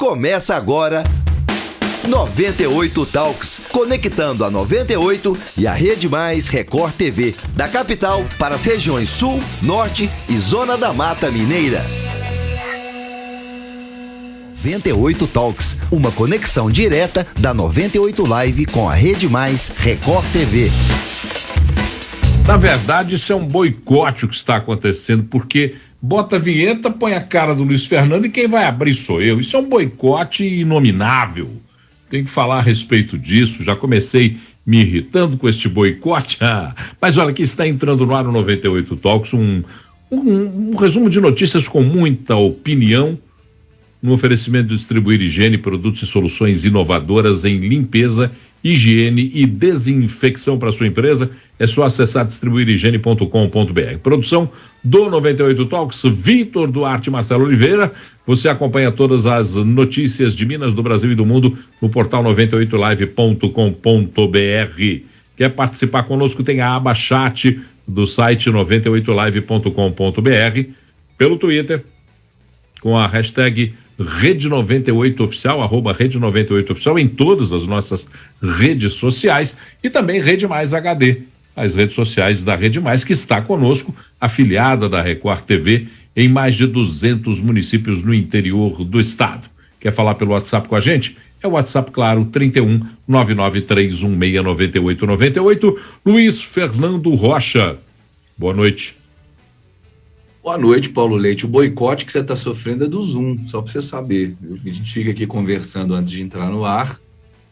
Começa agora 98 Talks, conectando a 98 e a Rede Mais Record TV, da capital para as regiões Sul, Norte e Zona da Mata Mineira. 98 Talks, uma conexão direta da 98 Live com a Rede Mais Record TV. Na verdade, isso é um boicote o que está acontecendo, porque bota a vinheta, põe a cara do Luiz Fernando e quem vai abrir sou eu. Isso é um boicote inominável. Tem que falar a respeito disso. Já comecei me irritando com este boicote. Mas olha, aqui está entrando no ar o 98 Talks, um resumo de notícias com muita opinião, no oferecimento de Distribuir Higiene, produtos e soluções inovadoras em limpeza, higiene e desinfecção para sua empresa. É só acessar distribuirhigiene.com.br. Produção do 98 Talks, Vitor Duarte e Marcelo Oliveira. Você acompanha todas as notícias de Minas, do Brasil e do mundo no portal 98live.com.br. Quer participar conosco? Tem a aba chat do site 98live.com.br, pelo Twitter, com a hashtag Rede98Oficial, @Rede98Oficial, em todas as nossas redes sociais, e também Rede Mais HD, as redes sociais da Rede Mais, que está conosco, afiliada da Record TV, em mais de 200 municípios no interior do estado. Quer falar pelo WhatsApp com a gente? É o WhatsApp, claro, 31 99316 9898. Luiz Fernando Rocha, boa noite. Boa noite, Paulo Leite. O boicote que você está sofrendo é do Zoom, só para você saber. A gente fica aqui conversando antes de entrar no ar,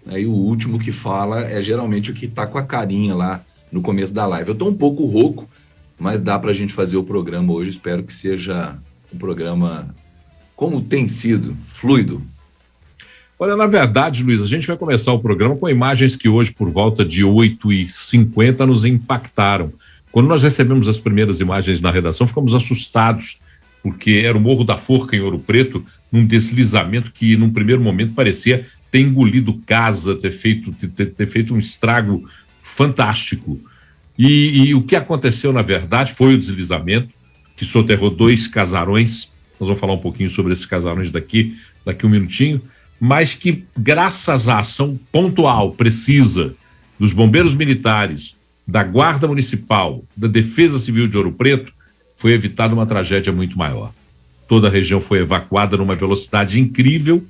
aí o último que fala é geralmente o que está com a carinha lá no começo da live. Eu estou um pouco rouco, mas dá para a gente fazer o programa hoje. Espero que seja um programa como tem sido, fluido. Olha, na verdade, Luiz, a gente vai começar o programa com imagens que hoje, por volta de 8h50, nos impactaram. Quando nós recebemos as primeiras imagens na redação, ficamos assustados, porque era o Morro da Forca, em Ouro Preto, num deslizamento que, num primeiro momento, parecia ter engolido casa, ter feito um estrago fantástico. E o que aconteceu, na verdade, foi o deslizamento, que soterrou 2 casarões. Nós vamos falar um pouquinho sobre esses casarões daqui um minutinho, mas que, graças à ação pontual, precisa, dos bombeiros militares, da Guarda Municipal, da Defesa Civil de Ouro Preto, foi evitada uma tragédia muito maior. Toda a região foi evacuada numa velocidade incrível.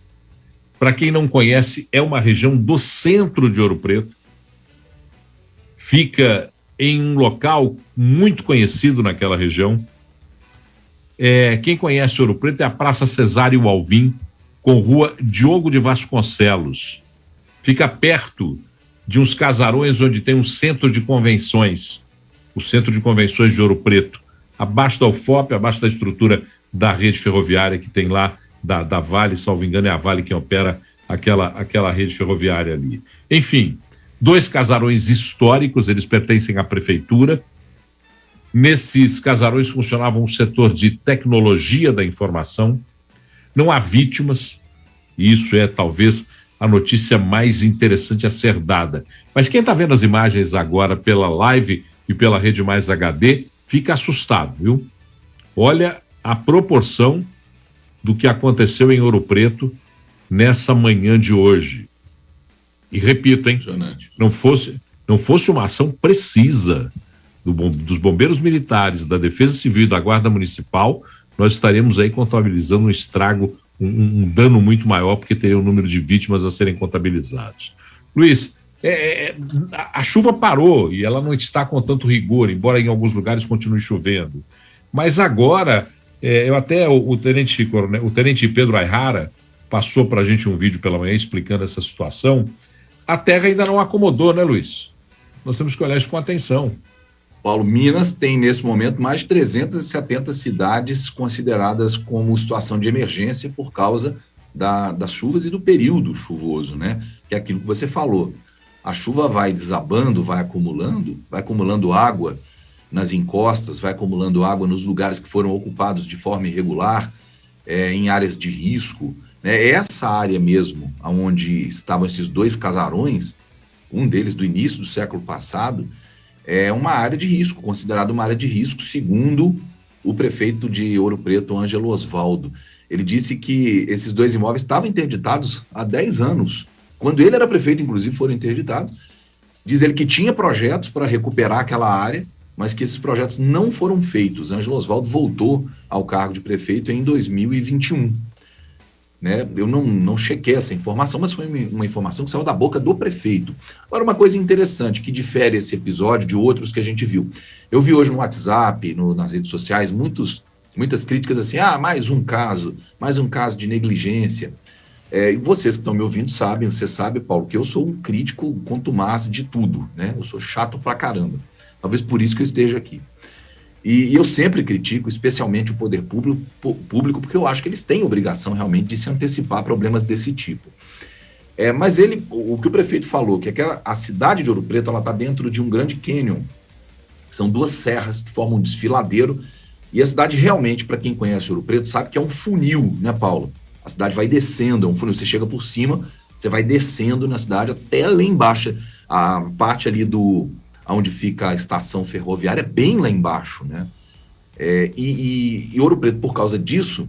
Para quem não conhece, é uma região do centro de Ouro Preto. Fica em um local muito conhecido naquela região. Quem conhece Ouro Preto é a Praça Cesário Alvim, com Rua Diogo de Vasconcelos. Fica perto de uns casarões onde tem um centro de convenções, o Centro de Convenções de Ouro Preto, abaixo da UFOP, abaixo da estrutura da rede ferroviária que tem lá, da Vale, salvo engano, é a Vale quem opera aquela rede ferroviária ali. Enfim, 2 casarões históricos, eles pertencem à prefeitura. Nesses casarões funcionava um setor de tecnologia da informação. Não há vítimas, e isso é talvez a notícia mais interessante a ser dada. Mas quem está vendo as imagens agora pela live e pela Rede Mais HD, fica assustado, viu? Olha a proporção do que aconteceu em Ouro Preto nessa manhã de hoje. E repito, hein? Não fosse uma ação precisa dos bombeiros militares, da Defesa Civil e da Guarda Municipal, nós estaremos aí contabilizando um estrago, um dano muito maior, porque teria um número de vítimas a serem contabilizados. Luiz, a chuva parou e ela não está com tanto rigor, embora em alguns lugares continue chovendo. Mas agora, o tenente Pedro Ayrara passou para a gente um vídeo pela manhã explicando essa situação. A terra ainda não acomodou, né, Luiz? Nós temos que olhar isso com atenção. Paulo, Minas tem, nesse momento, mais de 370 cidades consideradas como situação de emergência por causa das chuvas e do período chuvoso, né? Que é aquilo que você falou. A chuva vai desabando, vai acumulando água nas encostas, vai acumulando água nos lugares que foram ocupados de forma irregular, em áreas de risco. Né? Essa área mesmo, onde estavam esses 2 casarões, um deles do início do século passado, é uma área de risco, considerada uma área de risco, segundo o prefeito de Ouro Preto, Ângelo Osvaldo. Ele disse que esses 2 imóveis estavam interditados há 10 anos. Quando ele era prefeito, inclusive, foram interditados. Diz ele que tinha projetos para recuperar aquela área, mas que esses projetos não foram feitos. Ângelo Osvaldo voltou ao cargo de prefeito em 2021. Né? Eu não chequei essa informação, mas foi uma informação que saiu da boca do prefeito. Agora, uma coisa interessante que difere esse episódio de outros que a gente viu. Eu vi hoje no WhatsApp, nas redes sociais, muitas críticas assim, mais um caso de negligência. E vocês que estão me ouvindo sabem, você sabe, Paulo, que eu sou um crítico contumaz de tudo, né? Eu sou chato pra caramba. Talvez por isso que eu esteja aqui. E eu sempre critico, especialmente o poder público, porque eu acho que eles têm obrigação realmente de se antecipar a problemas desse tipo. Mas o que o prefeito falou, que a cidade de Ouro Preto está dentro de um grande cânion, são 2 serras que formam um desfiladeiro, e a cidade realmente, para quem conhece Ouro Preto, sabe que é um funil, né, Paulo? A cidade vai descendo, é um funil, você chega por cima, você vai descendo na cidade até lá embaixo, a parte ali onde fica a estação ferroviária, bem lá embaixo, né? E Ouro Preto, por causa disso,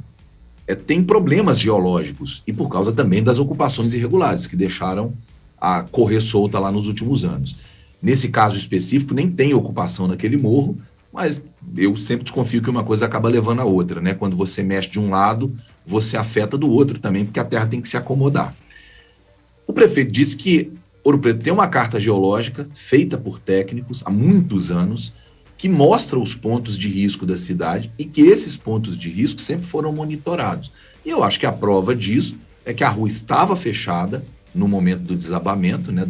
tem problemas geológicos e por causa também das ocupações irregulares que deixaram a correr solta lá nos últimos anos. Nesse caso específico, nem tem ocupação naquele morro, mas eu sempre desconfio que uma coisa acaba levando a outra, né? Quando você mexe de um lado, você afeta do outro também, porque a terra tem que se acomodar. O prefeito disse que Ouro Preto tem uma carta geológica feita por técnicos há muitos anos, que mostra os pontos de risco da cidade e que esses pontos de risco sempre foram monitorados. E eu acho que a prova disso é que a rua estava fechada no momento do desabamento, né,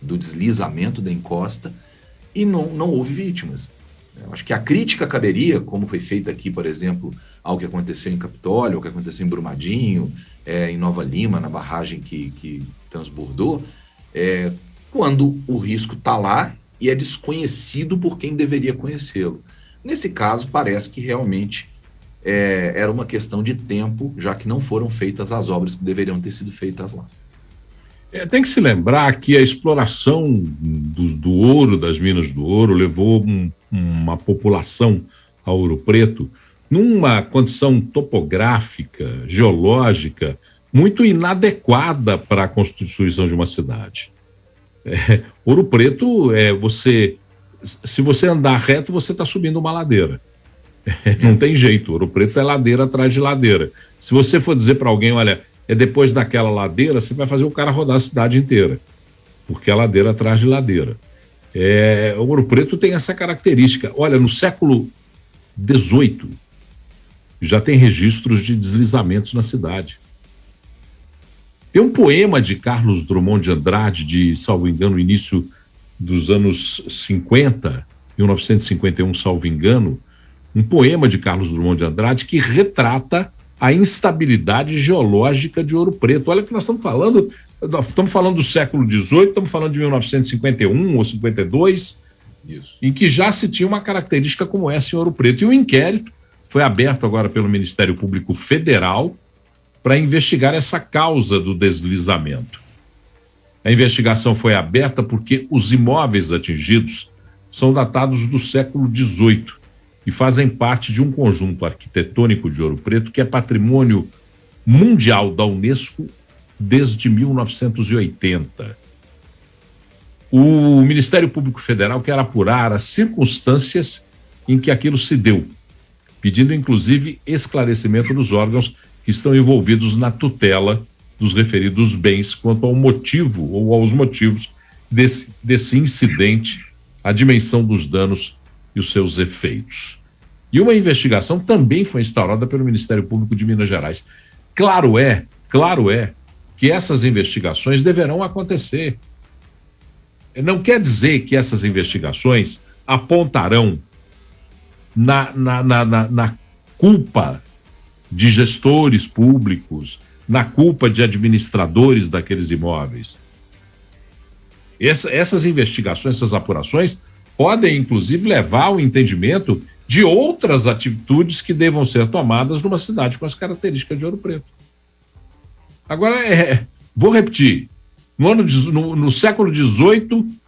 do deslizamento da encosta, e não houve vítimas. Eu acho que a crítica caberia, como foi feita aqui, por exemplo, ao que aconteceu em Capitólio, ao que aconteceu em Brumadinho, em Nova Lima, na barragem que transbordou, quando o risco está lá e é desconhecido por quem deveria conhecê-lo. Nesse caso, parece que realmente era uma questão de tempo, já que não foram feitas as obras que deveriam ter sido feitas lá. Tem que se lembrar que a exploração do ouro, das minas do ouro, levou uma população a Ouro Preto numa condição topográfica, geológica, muito inadequada para a constituição de uma cidade. Ouro Preto, se você andar reto, você está subindo uma ladeira. Não tem jeito, Ouro Preto é ladeira atrás de ladeira. Se você for dizer para alguém, olha, depois daquela ladeira, você vai fazer o cara rodar a cidade inteira, porque é ladeira atrás de ladeira. O Ouro Preto tem essa característica. Olha, no século XVIII, já tem registros de deslizamentos na cidade. Tem um poema de Carlos Drummond de Andrade, de, salvo engano, início dos anos 50, 1951, salvo engano, um poema de Carlos Drummond de Andrade que retrata a instabilidade geológica de Ouro Preto. Olha que nós estamos falando do século XVIII, estamos falando de 1951 ou 52, isso, em que já se tinha uma característica como essa em Ouro Preto. E o inquérito foi aberto agora pelo Ministério Público Federal para investigar essa causa do deslizamento. A investigação foi aberta porque os imóveis atingidos são datados do século XVIII e fazem parte de um conjunto arquitetônico de Ouro Preto que é patrimônio mundial da Unesco desde 1980. O Ministério Público Federal quer apurar as circunstâncias em que aquilo se deu, pedindo inclusive esclarecimento dos órgãos que estão envolvidos na tutela dos referidos bens quanto ao motivo ou aos motivos desse incidente, a dimensão dos danos e os seus efeitos. E uma investigação também foi instaurada pelo Ministério Público de Minas Gerais. Claro é que essas investigações deverão acontecer. Não quer dizer que essas investigações apontarão na culpa de gestores públicos, na culpa de administradores daqueles imóveis. Essas investigações, essas apurações, podem, inclusive, levar ao entendimento de outras atitudes que devam ser tomadas numa cidade com as características de Ouro Preto. Agora, vou repetir, no século XVIII,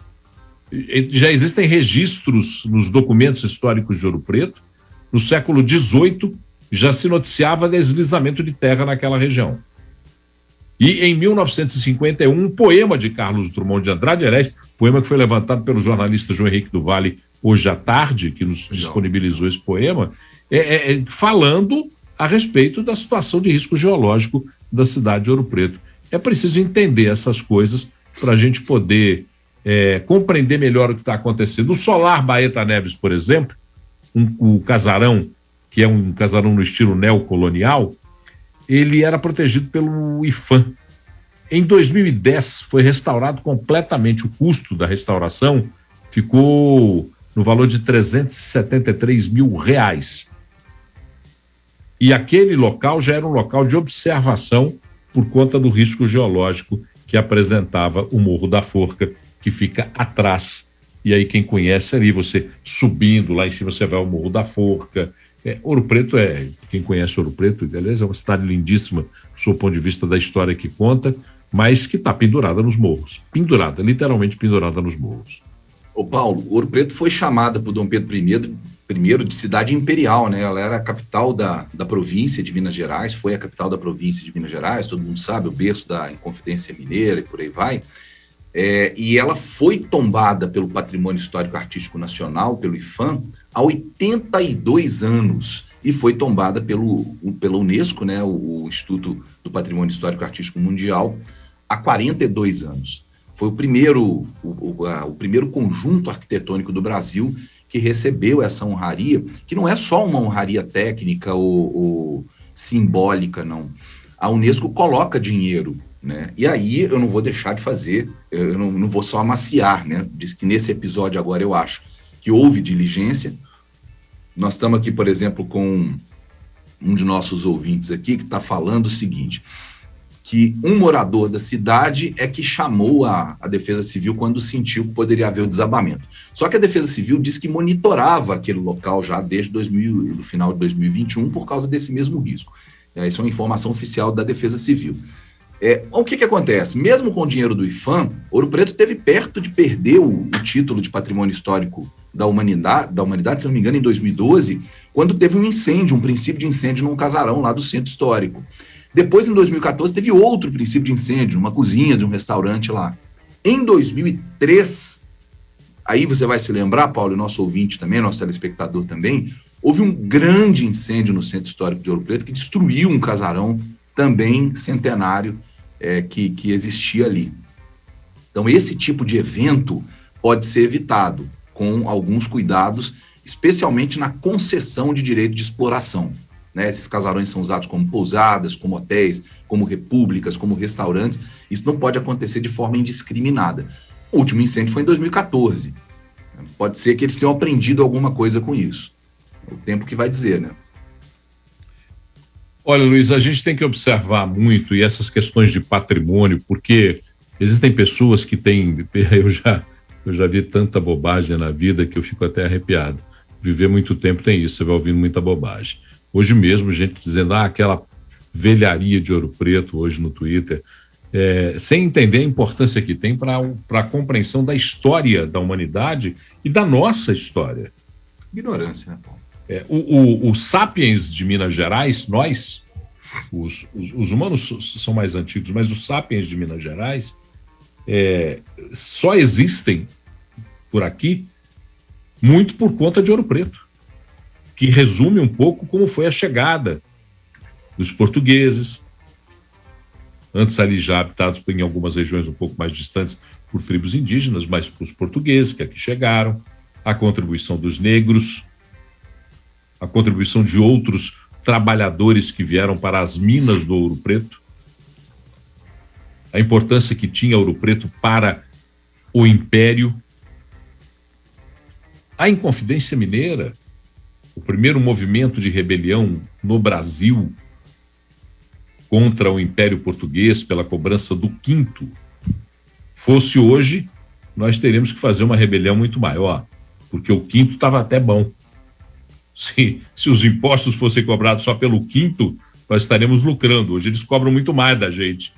já existem registros nos documentos históricos de Ouro Preto. No século XVIII, já se noticiava deslizamento de terra naquela região. E em 1951, um poema de Carlos Drummond de Andrade, aliás, poema que foi levantado pelo jornalista João Henrique do Vale hoje à tarde, que nos disponibilizou esse poema, falando a respeito da situação de risco geológico da cidade de Ouro Preto. É preciso entender essas coisas para a gente poder compreender melhor o que está acontecendo. O Solar Baeta Neves, por exemplo, o casarão, que é um casarão no estilo neocolonial, ele era protegido pelo IPHAN. Em 2010, foi restaurado completamente. O custo da restauração ficou no valor de R$373 mil. E aquele local já era um local de observação por conta do risco geológico que apresentava o Morro da Forca, que fica atrás. E aí quem conhece ali, você subindo lá em cima, você vai ao Morro da Forca. Ouro Preto quem conhece Ouro Preto, aliás, é uma cidade lindíssima do seu ponto de vista da história que conta, mas que está pendurada nos morros. Pendurada, literalmente pendurada nos morros. Ô Paulo, Ouro Preto foi chamada por Dom Pedro I de cidade imperial, né? Ela era a capital da província de Minas Gerais, foi a capital da província de Minas Gerais, todo mundo sabe, o berço da Inconfidência Mineira e por aí vai. E ela foi tombada pelo Patrimônio Histórico Artístico Nacional, pelo IPHAN, há 82 anos, e foi tombada pela Unesco, né, o Instituto do Patrimônio Histórico Artístico Mundial, há 42 anos. Foi o primeiro conjunto arquitetônico do Brasil que recebeu essa honraria, que não é só uma honraria técnica ou simbólica, não. A Unesco coloca dinheiro, né? E aí eu não vou deixar de fazer, eu não vou só amaciar, né? Diz que nesse episódio agora eu acho que houve diligência. Nós estamos aqui, por exemplo, com um de nossos ouvintes aqui que está falando o seguinte, que um morador da cidade é que chamou a Defesa Civil quando sentiu que poderia haver o desabamento. Só que a Defesa Civil disse que monitorava aquele local já desde o final de 2021 por causa desse mesmo risco. Isso é uma informação oficial da Defesa Civil. O que acontece? Mesmo com o dinheiro do IPHAN, Ouro Preto esteve perto de perder o título de patrimônio histórico da humanidade, se não me engano, em 2012, quando teve um princípio de incêndio num casarão lá do centro histórico. Depois, em 2014, teve outro princípio de incêndio, numa cozinha de um restaurante lá. Em 2003, aí você vai se lembrar, Paulo, e nosso ouvinte também, nosso telespectador também, houve um grande incêndio no centro histórico de Ouro Preto que destruiu um casarão também centenário que existia ali. Então, esse tipo de evento pode ser evitado com alguns cuidados, especialmente na concessão de direito de exploração. Né? Esses casarões são usados como pousadas, como hotéis, como repúblicas, como restaurantes. Isso não pode acontecer de forma indiscriminada. O último incêndio foi em 2014. Pode ser que eles tenham aprendido alguma coisa com isso. É o tempo que vai dizer, né? Olha, Luiz, a gente tem que observar muito e essas questões de patrimônio, porque existem pessoas que têm... Eu já vi tanta bobagem na vida que eu fico até arrepiado. Viver muito tempo tem isso, você vai ouvindo muita bobagem. Hoje mesmo, gente dizendo, aquela velharia de Ouro Preto, hoje no Twitter, sem entender a importância que tem para a compreensão da história da humanidade e da nossa história. Ignorância, né, Paulo? O Sapiens de Minas Gerais, nós, os humanos são mais antigos, mas os Sapiens de Minas Gerais só existem por aqui muito por conta de Ouro Preto, que resume um pouco como foi a chegada dos portugueses, antes ali já habitados em algumas regiões um pouco mais distantes por tribos indígenas, mas para os portugueses que aqui chegaram, a contribuição dos negros, a contribuição de outros trabalhadores que vieram para as minas do Ouro Preto, a importância que tinha Ouro Preto para o Império, a Inconfidência Mineira, o primeiro movimento de rebelião no Brasil contra o Império Português pela cobrança do quinto. Fosse hoje, nós teríamos que fazer uma rebelião muito maior, porque o quinto estava até bom. Se os impostos fossem cobrados só pelo quinto, nós estaríamos lucrando. Hoje eles cobram muito mais da gente.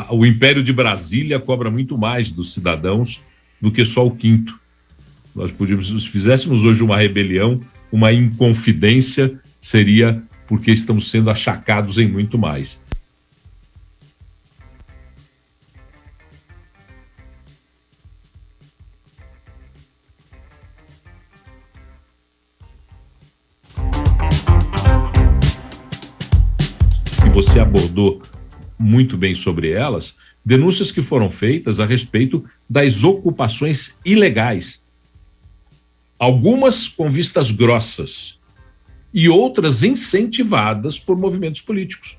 O Império de Brasília cobra muito mais dos cidadãos do que só o quinto. Nós podíamos, se fizéssemos hoje uma rebelião, uma inconfidência, seria porque estamos sendo achacados em muito mais. E você abordou muito bem sobre elas, denúncias que foram feitas a respeito das ocupações ilegais. Algumas com vistas grossas e outras incentivadas por movimentos políticos.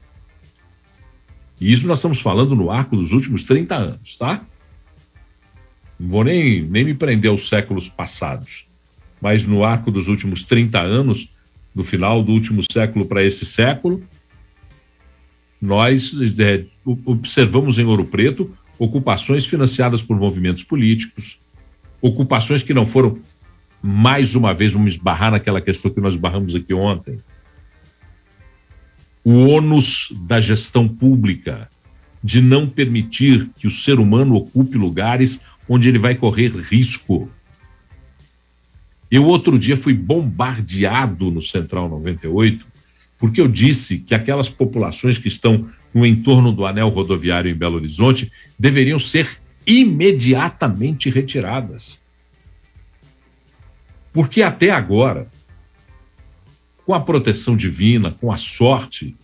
E isso nós estamos falando no arco dos últimos 30 anos, tá? Não vou nem me prender aos séculos passados, mas no arco dos últimos 30 anos, do final do último século para esse século, nós observamos em Ouro Preto ocupações financiadas por movimentos políticos, ocupações que não foram, mais uma vez, vamos esbarrar naquela questão que nós esbarramos aqui ontem, o ônus da gestão pública de não permitir que o ser humano ocupe lugares onde ele vai correr risco. Eu outro dia fui bombardeado no Central 98 porque eu disse que aquelas populações que estão no entorno do anel rodoviário em Belo Horizonte deveriam ser imediatamente retiradas. Porque até agora, com a proteção divina, com a sorte,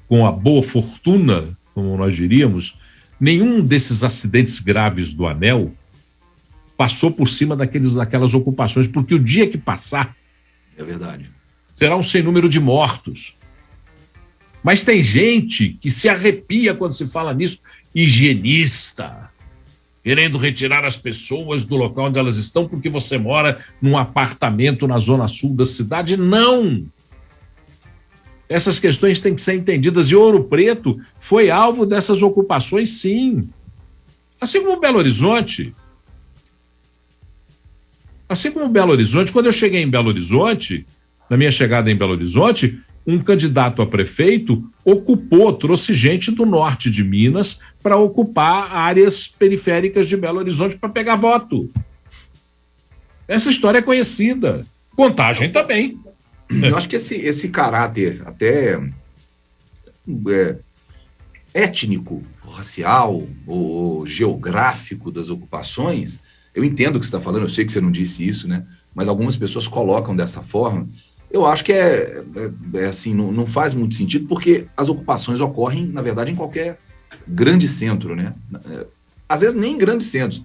com a boa fortuna, como nós diríamos, nenhum desses acidentes graves do anel passou por cima daquelas ocupações, porque o dia que passar, é verdade, será um sem número de mortos. Mas tem gente que se arrepia quando se fala nisso, higienista, querendo retirar as pessoas do local onde elas estão porque você mora num apartamento na zona sul da cidade. Não! Essas questões têm que ser entendidas, e Ouro Preto foi alvo dessas ocupações, sim. Assim como Belo Horizonte. Quando eu cheguei em Belo Horizonte, na minha chegada em Belo Horizonte, um candidato a prefeito trouxe gente do norte de Minas para ocupar áreas periféricas de Belo Horizonte para pegar voto. Essa história é conhecida. Contagem também. Eu acho que esse caráter até étnico, racial ou geográfico das ocupações, eu entendo o que você está falando, eu sei que você não disse isso, né? Mas algumas pessoas colocam dessa forma. Eu acho que assim, não faz muito sentido, porque as ocupações ocorrem, na verdade, em qualquer grande centro, né? Às vezes nem em grandes centros,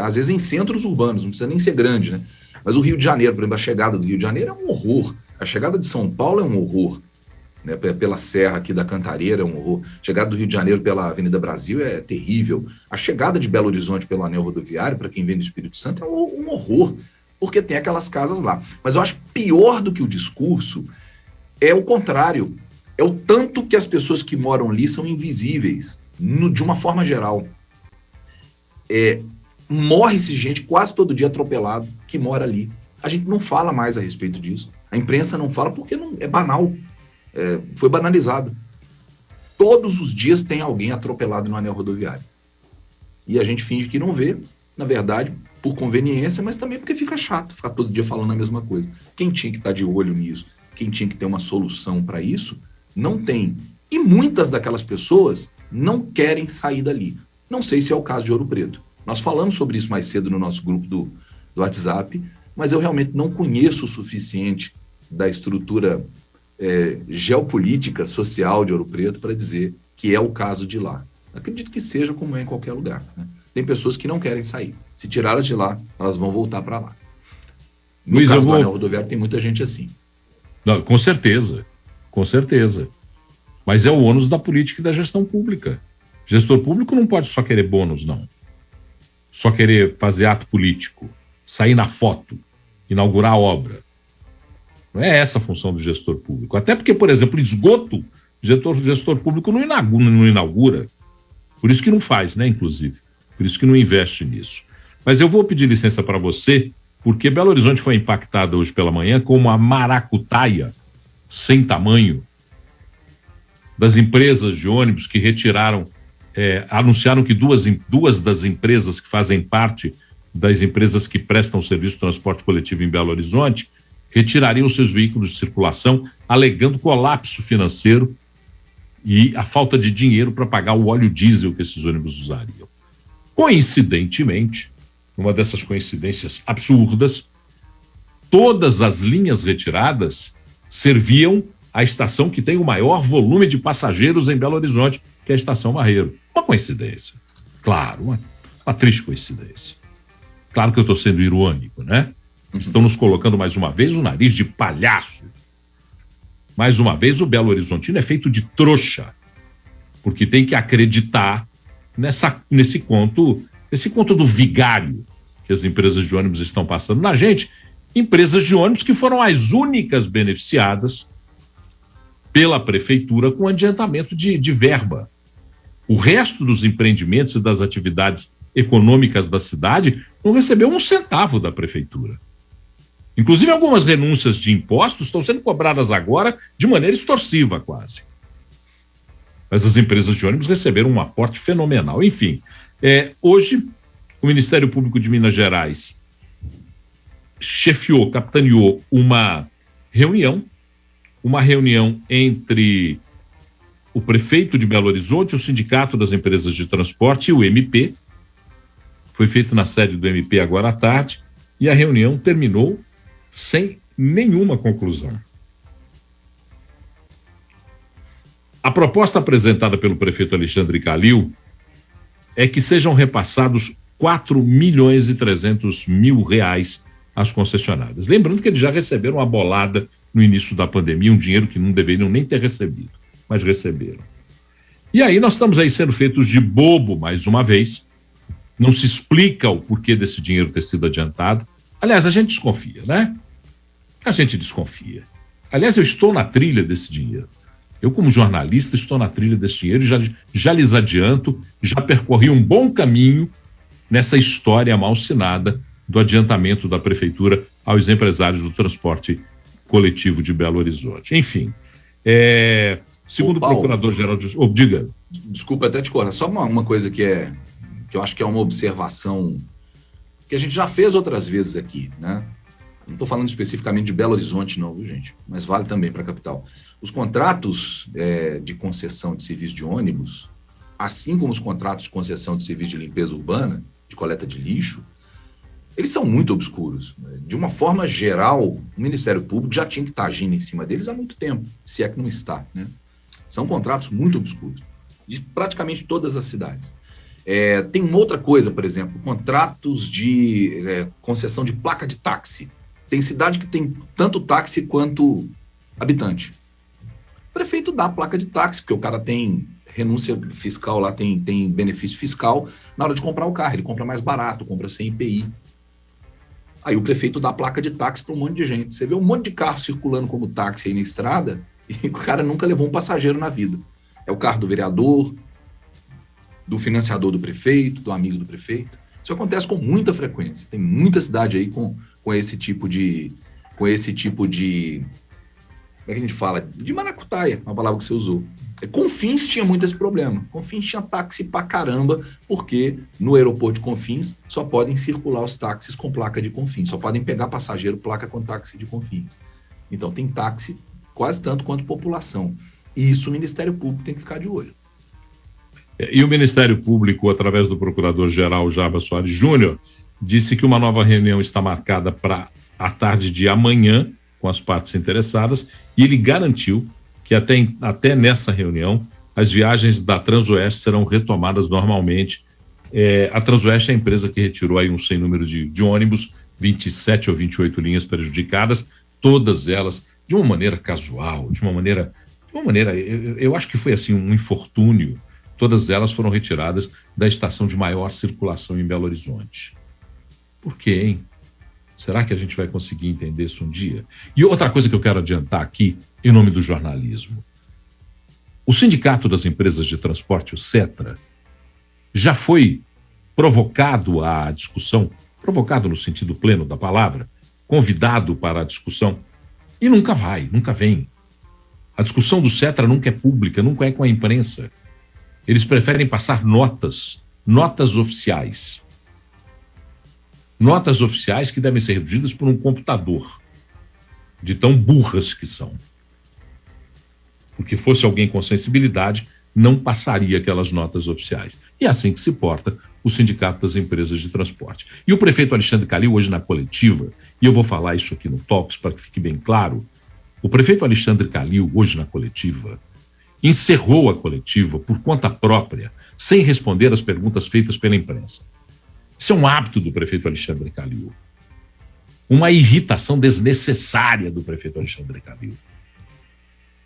às vezes em centros urbanos, não precisa nem ser grande, né? Mas o Rio de Janeiro, por exemplo, a chegada do Rio de Janeiro é um horror. A chegada de São Paulo é um horror, né? Pela serra aqui da Cantareira é um horror. A chegada do Rio de Janeiro pela Avenida Brasil é terrível. A chegada de Belo Horizonte pelo anel rodoviário, para quem vem do Espírito Santo, é um horror, porque tem aquelas casas lá. Mas eu acho pior do que o discurso é o contrário. É o tanto que as pessoas que moram ali são invisíveis, de uma forma geral. Morre-se gente quase todo dia atropelado que mora ali. A gente não fala mais a respeito disso. A imprensa não fala porque é banal. Foi banalizado. Todos os dias tem alguém atropelado no anel rodoviário. E a gente finge que não vê, na verdade, por conveniência, mas também porque fica chato ficar todo dia falando a mesma coisa. Quem tinha que estar de olho nisso, quem tinha que ter uma solução para isso, não tem. E muitas daquelas pessoas não querem sair dali. Não sei se é o caso de Ouro Preto. Nós falamos sobre isso mais cedo no nosso grupo do WhatsApp, mas eu realmente não conheço o suficiente da estrutura geopolítica, social de Ouro Preto para dizer que é o caso de lá. Acredito que seja como é em qualquer lugar, né? Tem pessoas que não querem sair. Se tirá-las de lá, elas vão voltar para lá. No caso do anel rodoviário, tem muita gente assim. Não, com certeza. Mas é o ônus da política e da gestão pública. Gestor público não pode só querer bônus, não. Só querer fazer ato político, sair na foto, inaugurar a obra. Não é essa a função do gestor público. Até porque, por exemplo, esgoto, o gestor público não inaugura. Por isso que não faz, né, inclusive. Por isso que não investe nisso. Mas eu vou pedir licença para você, porque Belo Horizonte foi impactada hoje pela manhã com uma maracutaia sem tamanho das empresas de ônibus que retiraram, anunciaram que duas das empresas que fazem parte das empresas que prestam serviço de transporte coletivo em Belo Horizonte retirariam seus veículos de circulação, alegando colapso financeiro e a falta de dinheiro para pagar o óleo diesel que esses ônibus usariam. Coincidentemente, uma dessas coincidências absurdas, todas as linhas retiradas serviam à estação que tem o maior volume de passageiros em Belo Horizonte, que é a Estação Barreiro. Uma coincidência. Claro, uma triste coincidência. Claro que eu estou sendo irônico, né? Estão nos colocando mais uma vez o nariz de palhaço. Mais uma vez o Belo Horizontino é feito de trouxa, porque tem que acreditar nesse conto do vigário que as empresas de ônibus estão passando na gente, empresas de ônibus que foram as únicas beneficiadas pela prefeitura com adiantamento de verba. O resto dos empreendimentos e das atividades econômicas da cidade não recebeu um centavo da prefeitura. Inclusive, algumas renúncias de impostos estão sendo cobradas agora de maneira extorsiva, quase. Mas as empresas de ônibus receberam um aporte fenomenal. Enfim, hoje, o Ministério Público de Minas Gerais capitaneou uma reunião entre o prefeito de Belo Horizonte, o Sindicato das Empresas de Transporte e o MP. Foi feito na sede do MP agora à tarde, e a reunião terminou sem nenhuma conclusão. A proposta apresentada pelo prefeito Alexandre Calil é que sejam repassados 4.300.000 reais às concessionárias. Lembrando que eles já receberam uma bolada no início da pandemia, um dinheiro que não deveriam nem ter recebido, mas receberam. E aí nós estamos aí sendo feitos de bobo mais uma vez. Não se explica o porquê desse dinheiro ter sido adiantado. Aliás, a gente desconfia, né? A gente desconfia. Aliás, eu estou na trilha desse dinheiro. Eu, como jornalista, estou na trilha desse dinheiro e já lhes adianto, já percorri um bom caminho nessa história malsinada do adiantamento da prefeitura aos empresários do transporte coletivo de Belo Horizonte. Enfim, segundo o procurador-geral de... diga. Desculpa até te cortar, só uma coisa que eu acho que é uma observação que a gente já fez outras vezes aqui, né? Não estou falando especificamente de Belo Horizonte não, viu, gente? Mas vale também para a capital. Os contratos de concessão de serviço de ônibus, assim como os contratos de concessão de serviço de limpeza urbana, de coleta de lixo, eles são muito obscuros. De uma forma geral, o Ministério Público já tinha que estar agindo em cima deles há muito tempo, se é que não está, né? São contratos muito obscuros, de praticamente todas as cidades. Tem uma outra coisa, por exemplo, contratos de concessão de placa de táxi. Tem cidade que tem tanto táxi quanto habitante. O prefeito dá a placa de táxi, porque o cara tem renúncia fiscal lá, tem benefício fiscal. Na hora de comprar o carro, ele compra mais barato, compra sem IPI. Aí o prefeito dá a placa de táxi para um monte de gente. Você vê um monte de carro circulando como táxi aí na estrada e o cara nunca levou um passageiro na vida. É o carro do vereador, do financiador do prefeito, do amigo do prefeito. Isso acontece com muita frequência. Tem muita cidade aí com esse tipo de... Como é que a gente fala? De maracutaia, uma palavra que você usou. Confins tinha muito esse problema. Confins tinha táxi pra caramba, porque no aeroporto de Confins só podem circular os táxis com placa de Confins. Só podem pegar passageiro placa com táxi de Confins. Então tem táxi quase tanto quanto população. E isso o Ministério Público tem que ficar de olho. E o Ministério Público, através do Procurador-Geral Jarbas Soares Júnior, disse que uma nova reunião está marcada para a tarde de amanhã com as partes interessadas, e ele garantiu que até nessa reunião as viagens da Transoeste serão retomadas normalmente. A Transoeste é a empresa que retirou aí um sem número de ônibus, 27 ou 28 linhas prejudicadas, todas elas de uma maneira casual, de uma maneira, eu acho que foi assim um infortúnio. Todas elas foram retiradas da estação de maior circulação em Belo Horizonte. Por quê, hein? Será que a gente vai conseguir entender isso um dia? E outra coisa que eu quero adiantar aqui, em nome do jornalismo. O Sindicato das Empresas de Transporte, o SETRA, já foi provocado à discussão, provocado no sentido pleno da palavra, convidado para a discussão, e nunca vem. A discussão do SETRA nunca é pública, nunca é com a imprensa. Eles preferem passar notas oficiais. Notas oficiais que devem ser redigidas por um computador. de tão burras que são. Porque fosse alguém com sensibilidade, não passaria aquelas notas oficiais. E é assim que se porta o Sindicato das Empresas de Transporte. E o prefeito Alexandre Calil, hoje na coletiva, e eu vou falar isso aqui no Talks para que fique bem claro, o prefeito Alexandre Calil, hoje na coletiva, encerrou a coletiva por conta própria, sem responder às perguntas feitas pela imprensa. Isso é um hábito do prefeito Alexandre Calil. Uma irritação desnecessária do prefeito Alexandre Calil.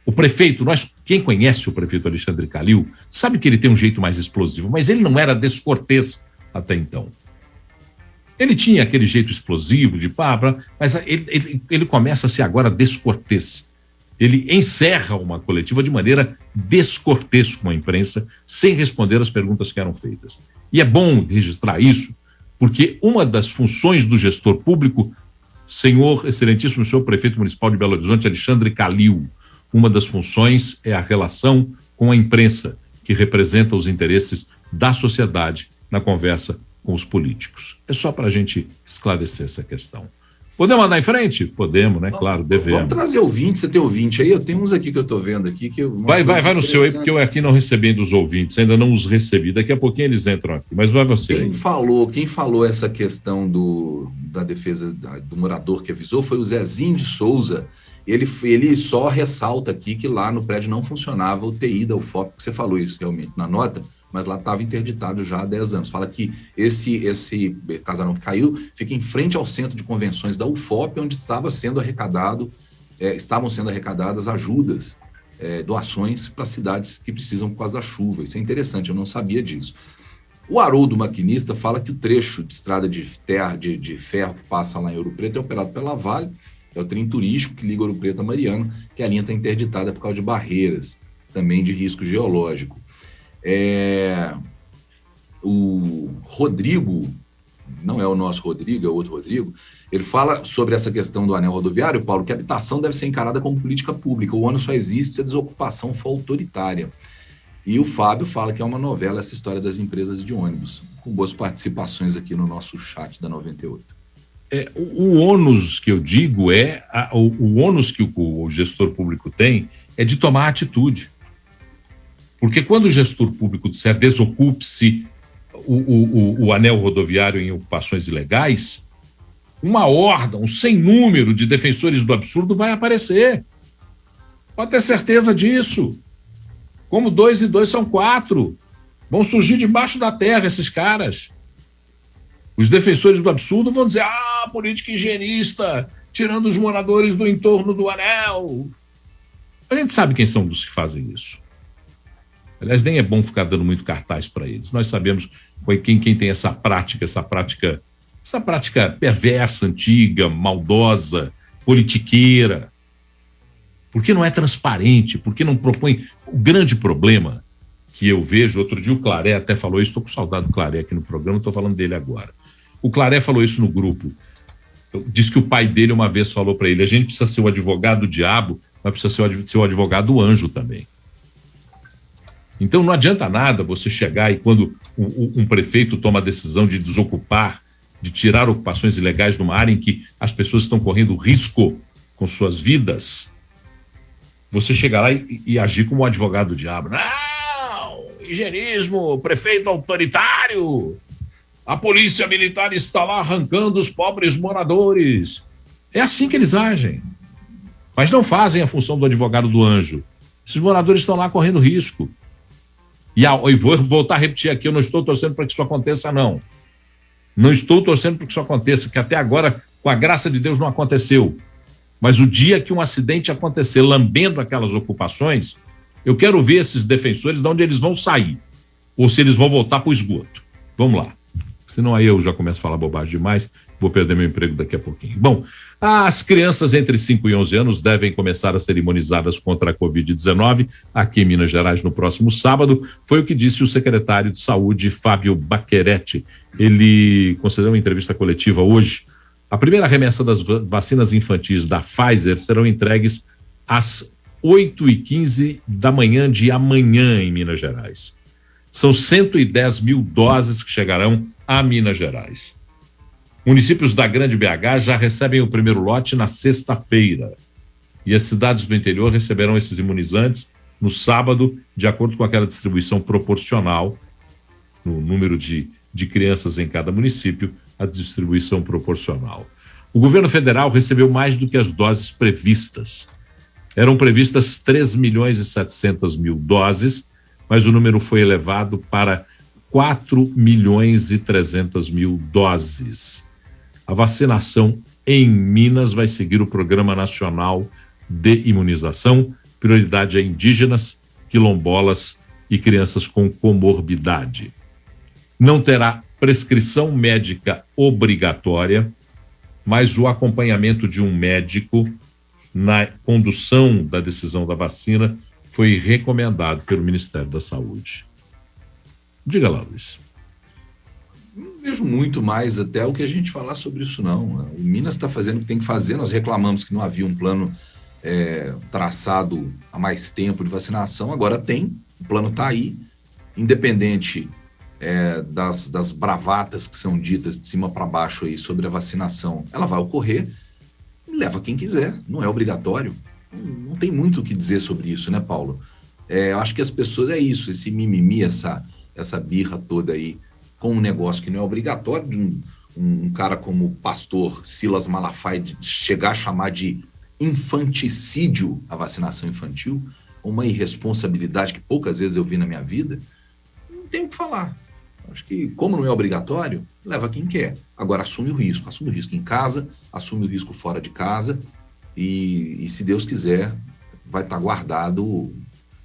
O prefeito, quem conhece o prefeito Alexandre Calil, sabe que ele tem um jeito mais explosivo, mas ele não era descortês até então. Ele tinha aquele jeito explosivo de mas ele começa a ser agora descortês. Ele encerra uma coletiva de maneira descortês com a imprensa, sem responder às perguntas que eram feitas. E é bom registrar isso, porque uma das funções do gestor público, excelentíssimo senhor prefeito municipal de Belo Horizonte, Alexandre Calil, uma das funções é a relação com a imprensa, que representa os interesses da sociedade na conversa com os políticos. É só para a gente esclarecer essa questão. Podemos andar em frente? Podemos, né? Claro, devemos. Vamos trazer ouvinte, você tem ouvinte aí? Eu tenho uns aqui que eu estou vendo aqui. Vai no seu aí, porque eu aqui não recebi dos ouvintes, ainda não os recebi. Daqui a pouquinho eles entram aqui, mas vai você aí. Quem falou essa questão da defesa do morador que avisou foi o Zezinho de Souza. Ele só ressalta aqui que lá no prédio não funcionava o TI da UFOP, que você falou isso realmente na nota, mas lá estava interditado já há 10 anos. Fala que esse casarão que caiu fica em frente ao centro de convenções da UFOP, onde estavam sendo arrecadadas ajudas, doações para cidades que precisam por causa da chuva. Isso é interessante, eu não sabia disso. O Haroldo Maquinista fala que o trecho de estrada de terra, de ferro que passa lá em Ouro Preto é operado pela Vale, é o trem turístico que liga Ouro Preto a Mariano, que a linha está interditada por causa de barreiras, também de risco geológico. O Rodrigo, não é o nosso Rodrigo, é outro Rodrigo, ele fala sobre essa questão do anel rodoviário, Paulo, que a habitação deve ser encarada como política pública. O ônus só existe se a desocupação for autoritária. E o Fábio fala que é uma novela essa história das empresas de ônibus, com boas participações aqui no nosso chat da 98. O ônus que eu digo o ônus que o gestor público tem é de tomar atitude. Porque quando o gestor público disser desocupe-se o anel rodoviário em ocupações ilegais, uma horda, um sem número de defensores do absurdo vai aparecer. Pode ter certeza disso. Como 2 e 2 são 4. Vão surgir debaixo da terra esses caras. Os defensores do absurdo vão dizer, política higienista, tirando os moradores do entorno do anel. A gente sabe quem são os que fazem isso. Aliás, nem é bom ficar dando muito cartaz para eles. Nós sabemos quem tem essa prática perversa, antiga, maldosa, politiqueira. Porque não é transparente, porque não propõe. O grande problema que eu vejo, outro dia o Claré até falou isso, estou com saudade do Claré aqui no programa, estou falando dele agora. O Claré falou isso no grupo. Diz que o pai dele uma vez falou para ele, a gente precisa ser o advogado do diabo, mas precisa ser o advogado do anjo também. Então não adianta nada você chegar e quando um prefeito toma a decisão de desocupar, de tirar ocupações ilegais numa área em que as pessoas estão correndo risco com suas vidas, você chegar lá e agir como o advogado do diabo. Não! Higienismo, prefeito autoritário, a polícia militar está lá arrancando os pobres moradores. É assim que eles agem. Mas não fazem a função do advogado do anjo. Esses moradores estão lá correndo risco. E vou voltar a repetir aqui, eu não estou torcendo para que isso aconteça, não. Não estou torcendo para que isso aconteça, que até agora, com a graça de Deus, não aconteceu. Mas o dia que um acidente acontecer, lambendo aquelas ocupações, eu quero ver esses defensores de onde eles vão sair. Ou se eles vão voltar para o esgoto. Vamos lá. Senão aí eu já começo a falar bobagem demais, vou perder meu emprego daqui a pouquinho. Bom, as crianças entre 5 e 11 anos devem começar a ser imunizadas contra a Covid-19 aqui em Minas Gerais no próximo sábado, foi o que disse o secretário de Saúde, Fábio Baccheretti. Ele concedeu uma entrevista coletiva hoje. A primeira remessa das vacinas infantis da Pfizer serão entregues às 8h15 da manhã de amanhã em Minas Gerais. São 110 mil doses que chegarão a Minas Gerais. Municípios da Grande BH já recebem o primeiro lote na sexta-feira. E as cidades do interior receberão esses imunizantes no sábado, de acordo com aquela distribuição proporcional, no número de crianças em cada município, a distribuição proporcional. O governo federal recebeu mais do que as doses previstas. Eram previstas 3.700.000 doses, mas o número foi elevado para 4.300.000 doses. A vacinação em Minas vai seguir o Programa Nacional de Imunização, prioridade a indígenas, quilombolas e crianças com comorbidade. Não terá prescrição médica obrigatória, mas o acompanhamento de um médico na condução da decisão da vacina foi recomendado pelo Ministério da Saúde. Diga lá, Luiz. Não vejo muito mais até o que a gente falar sobre isso, não. O Minas está fazendo o que tem que fazer. Nós reclamamos que não havia um plano traçado há mais tempo de vacinação. Agora tem, o plano está aí, independente das bravatas que são ditas de cima para baixo aí sobre a vacinação. Ela vai ocorrer, leva quem quiser, não é obrigatório. Não tem muito o que dizer sobre isso, né, Paulo? Eu acho que as pessoas, esse mimimi, essa birra toda aí, com um negócio que não é obrigatório, de um cara como o pastor Silas Malafaia de chegar a chamar de infanticídio a vacinação infantil, uma irresponsabilidade que poucas vezes eu vi na minha vida, não tem o que falar. Acho que, como não é obrigatório, leva quem quer. Agora, assume o risco em casa, assume o risco fora de casa, e se Deus quiser, vai estar guardado,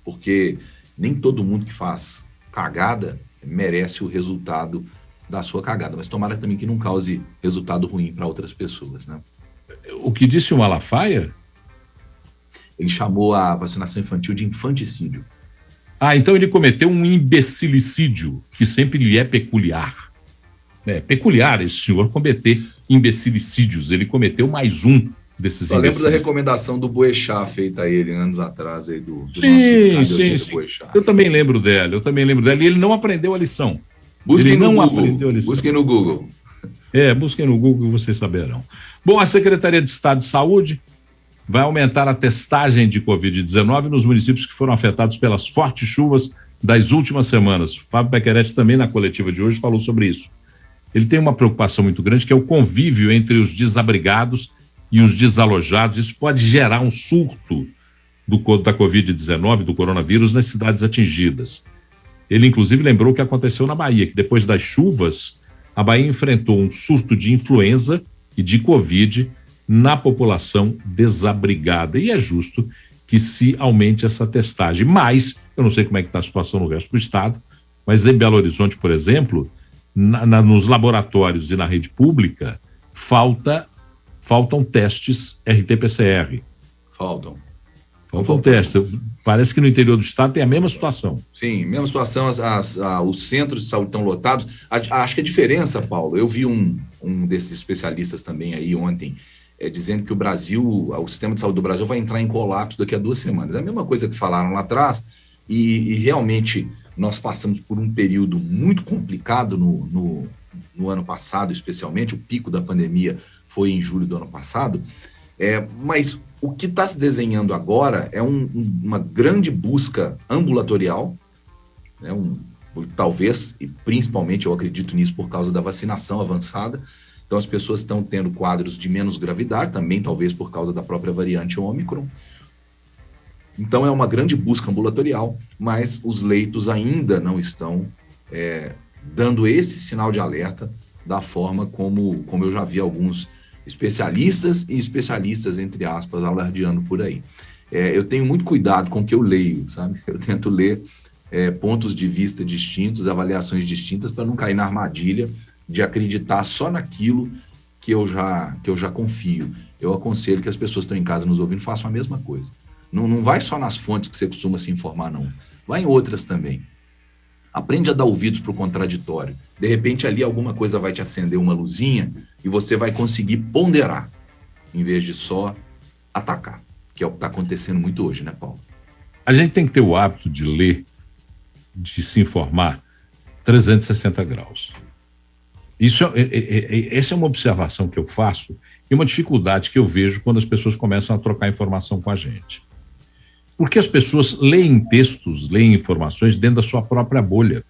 porque nem todo mundo que faz cagada merece o resultado da sua cagada, mas tomara também que não cause resultado ruim para outras pessoas, né? O que disse o Malafaia? Ele chamou a vacinação infantil de infanticídio. Então ele cometeu um imbecilicídio, que sempre lhe é peculiar. É peculiar esse senhor cometer imbecilicídios. Ele cometeu mais um desses Eu lembro da recomendação do Boechat feita a ele anos atrás aí do sim. Eu também lembro dela. E ele não aprendeu a lição. Busquem no Google. Busquem no Google e vocês saberão. Bom, a Secretaria de Estado de Saúde vai aumentar a testagem de Covid-19 nos municípios que foram afetados pelas fortes chuvas das últimas semanas. Fábio Becquerete também, na coletiva de hoje, falou sobre isso. Ele tem uma preocupação muito grande, que é o convívio entre os desabrigados e os desalojados. Isso pode gerar um surto da Covid-19, do coronavírus, nas cidades atingidas. Ele, inclusive, lembrou o que aconteceu na Bahia, que depois das chuvas, a Bahia enfrentou um surto de influenza e de Covid na população desabrigada. E é justo que se aumente essa testagem. Mas, eu não sei como é que está a situação no resto do estado, mas em Belo Horizonte, por exemplo, nos laboratórios e na rede pública, faltam testes RT-PCR. Faltam testes. Parece que no interior do estado tem a mesma situação. Sim, mesma situação. Os centros de saúde estão lotados. Acho que a diferença, Paulo, eu vi um desses especialistas também aí ontem, dizendo que o sistema de saúde do Brasil vai entrar em colapso daqui a 2 semanas. É a mesma coisa que falaram lá atrás, e realmente nós passamos por um período muito complicado no ano passado, especialmente. O pico da pandemia foi em julho do ano passado, mas o que está se desenhando agora é uma grande busca ambulatorial, né, talvez, e principalmente eu acredito nisso por causa da vacinação avançada. Então as pessoas estão tendo quadros de menos gravidade, também talvez por causa da própria variante Ômicron. Então é uma grande busca ambulatorial, mas os leitos ainda não estão dando esse sinal de alerta da forma como eu já vi alguns especialistas e especialistas, entre aspas, alardeando por aí. Eu tenho muito cuidado com o que eu leio, sabe? Eu tento ler pontos de vista distintos, avaliações distintas, para não cair na armadilha de acreditar só naquilo que eu já confio. Eu aconselho que as pessoas que estão em casa nos ouvindo façam a mesma coisa. Não vai só nas fontes que você costuma se informar, não. Vai em outras também. Aprende a dar ouvidos para o contraditório. De repente, ali alguma coisa vai te acender uma luzinha e você vai conseguir ponderar, em vez de só atacar, que é o que está acontecendo muito hoje, né, Paulo? A gente tem que ter o hábito de ler, de se informar 360 graus. Essa é uma observação que eu faço e uma dificuldade que eu vejo quando as pessoas começam a trocar informação com a gente. Porque as pessoas leem textos, leem informações dentro da sua própria bolha.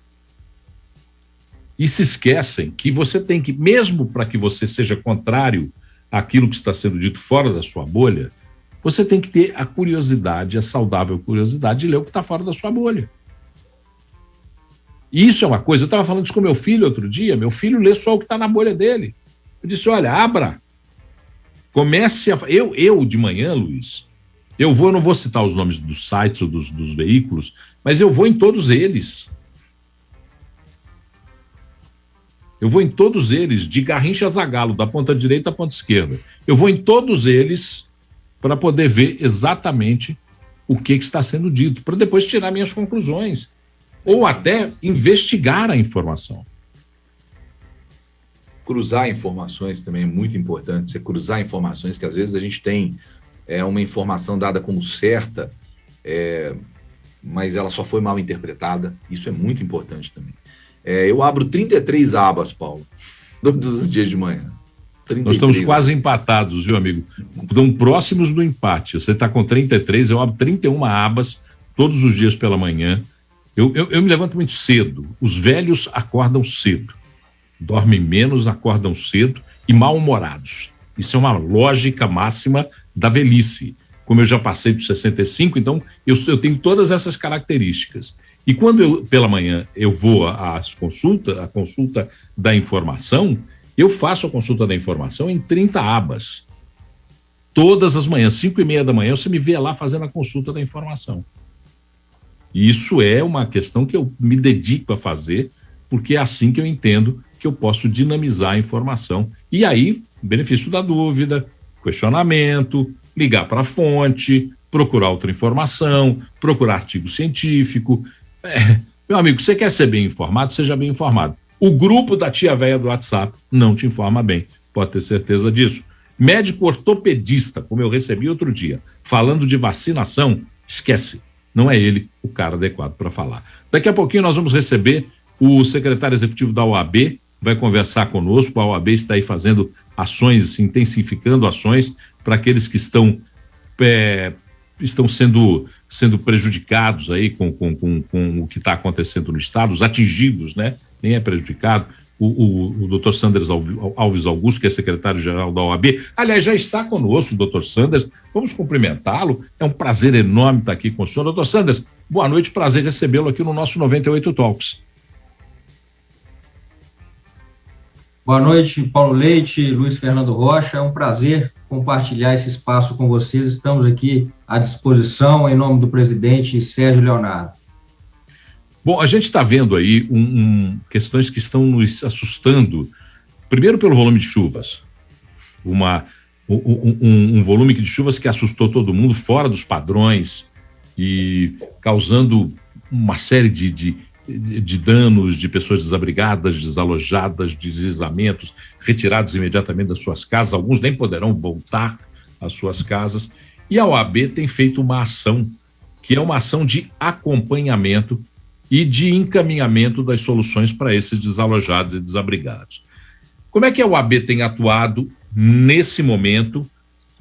E se esquecem que você tem que, mesmo para que você seja contrário àquilo que está sendo dito fora da sua bolha, você tem que ter a curiosidade, a saudável curiosidade de ler o que está fora da sua bolha. E isso é uma coisa, eu estava falando isso com meu filho outro dia, meu filho lê só o que está na bolha dele. Eu disse, olha, abra, comece a... Eu de manhã, Luiz, eu não vou citar os nomes dos sites ou dos veículos, mas eu vou em todos eles. Eu vou em todos eles, de Garrincha a Zagallo, da ponta direita à ponta esquerda. Eu vou em todos eles para poder ver exatamente o que está sendo dito, para depois tirar minhas conclusões, ou até investigar a informação. Cruzar informações também é muito importante, você cruzar informações que às vezes a gente tem uma informação dada como certa, mas ela só foi mal interpretada, isso é muito importante também. Eu abro 33 abas, Paulo, todos os dias de manhã. Nós estamos quase empatados, viu, amigo? Estamos próximos do empate. Você está com 33, eu abro 31 abas todos os dias pela manhã. Eu me levanto muito cedo. Os velhos acordam cedo. Dormem menos, acordam cedo e mal-humorados. Isso é uma lógica máxima da velhice. Como eu já passei dos 65, então eu tenho todas essas características. E quando pela manhã eu vou à consulta da informação, eu faço a consulta da informação em 30 abas. Todas as manhãs, 5:30 da manhã, você me vê lá fazendo a consulta da informação. E isso é uma questão que eu me dedico a fazer, porque é assim que eu entendo que eu posso dinamizar a informação. E aí, benefício da dúvida, questionamento, ligar para a fonte, procurar outra informação, procurar artigo científico. Meu amigo, você quer ser bem informado? Seja bem informado. O grupo da tia véia do WhatsApp não te informa bem, pode ter certeza disso. Médico ortopedista, como eu recebi outro dia, falando de vacinação, esquece, não é ele o cara adequado para falar. Daqui a pouquinho nós vamos receber o secretário executivo da OAB, vai conversar conosco. A OAB está aí fazendo ações, intensificando ações para aqueles que estão sendo prejudicados aí com o que está acontecendo no Estado, os atingidos, né? Nem é prejudicado. O doutor Sanders Alves Augusto, que é secretário-geral da OAB, aliás, já está conosco o doutor Sanders, vamos cumprimentá-lo, é um prazer enorme estar aqui com o senhor. Doutor Sanders, boa noite, prazer recebê-lo aqui no nosso 98 Talks. Boa noite, Paulo Leite, Luiz Fernando Rocha, é um prazer compartilhar esse espaço com vocês, estamos aqui à disposição em nome do presidente Sérgio Leonardo. Bom, a gente está vendo aí questões que estão nos assustando, primeiro pelo volume de chuvas, um volume de chuvas que assustou todo mundo, fora dos padrões, e causando uma série de danos, de pessoas desabrigadas, desalojadas, deslizamentos, retirados imediatamente das suas casas, alguns nem poderão voltar às suas casas, e a OAB tem feito uma ação, que é uma ação de acompanhamento e de encaminhamento das soluções para esses desalojados e desabrigados. Como é que a OAB tem atuado nesse momento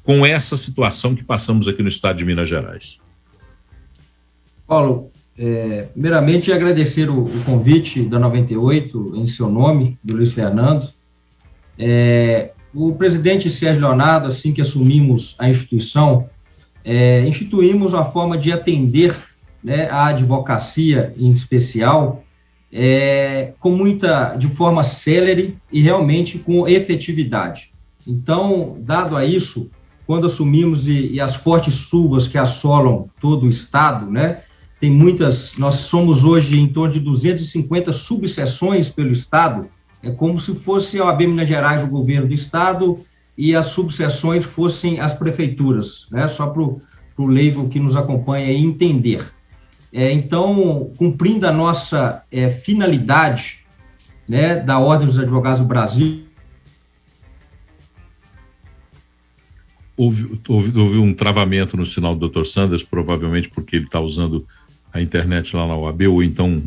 com essa situação que passamos aqui no estado de Minas Gerais? Paulo, primeiramente agradecer o convite da 98 em seu nome, do Luiz Fernando. O presidente Sérgio Leonardo, assim que assumimos a instituição, instituímos uma forma de atender, né, a advocacia em especial, de forma célere e realmente com efetividade. Então, dado a isso, quando assumimos e as fortes chuvas que assolam todo o estado, né, nós somos hoje em torno de 250 subseções pelo estado, é como se fosse a OAB Minas Gerais, o governo do estado, e as subseções fossem as prefeituras, né, só para o leigo que nos acompanha entender. Então, cumprindo a nossa finalidade, né, da Ordem dos Advogados do Brasil. Houve um travamento no sinal do Dr. Sanders, provavelmente porque ele está usando a internet lá na OAB, ou então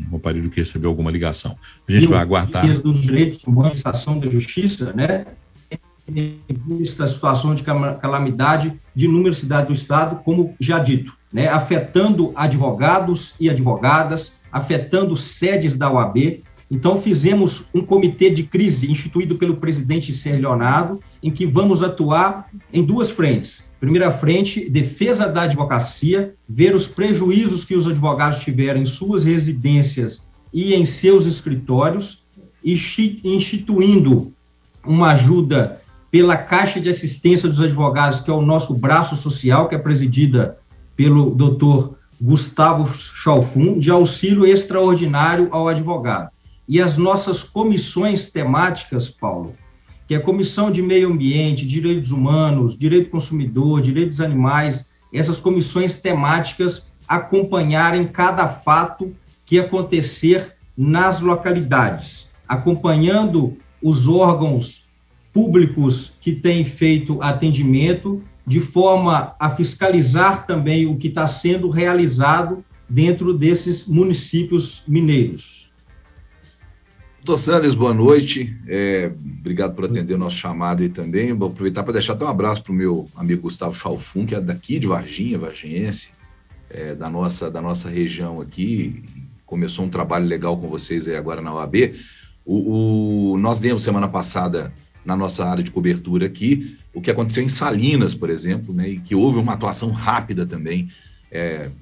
uma compartilho que recebeu alguma ligação. A gente vai aguardar. Dos direitos humanos, ação da justiça, né? Esta situação de calamidade de inúmeras cidades do Estado, como já dito, né? Afetando advogados e advogadas, afetando sedes da OAB. Então, fizemos um comitê de crise instituído pelo presidente Sérgio Leonardo, em que vamos atuar em duas frentes. Primeira frente, defesa da advocacia, ver os prejuízos que os advogados tiveram em suas residências e em seus escritórios, instituindo uma ajuda pela Caixa de Assistência dos Advogados, que é o nosso braço social, que é presidida pelo doutor Gustavo Chalfun, de auxílio extraordinário ao advogado. E as nossas comissões temáticas, Paulo, que é a Comissão de Meio Ambiente, Direitos Humanos, Direito do Consumidor, Direitos dos Animais, essas comissões temáticas acompanharem cada fato que acontecer nas localidades, acompanhando os órgãos públicos que têm feito atendimento, de forma a fiscalizar também o que está sendo realizado dentro desses municípios mineiros. Doutor Sanders, boa noite. Obrigado por atender o nosso chamado aí também. Vou aproveitar para deixar até um abraço para o meu amigo Gustavo Chalfun, que é daqui de Varginha, vargiense, da nossa região aqui. Começou um trabalho legal com vocês aí agora na OAB. Nós demos semana passada, na nossa área de cobertura aqui, o que aconteceu em Salinas, por exemplo, né, e que houve uma atuação rápida também,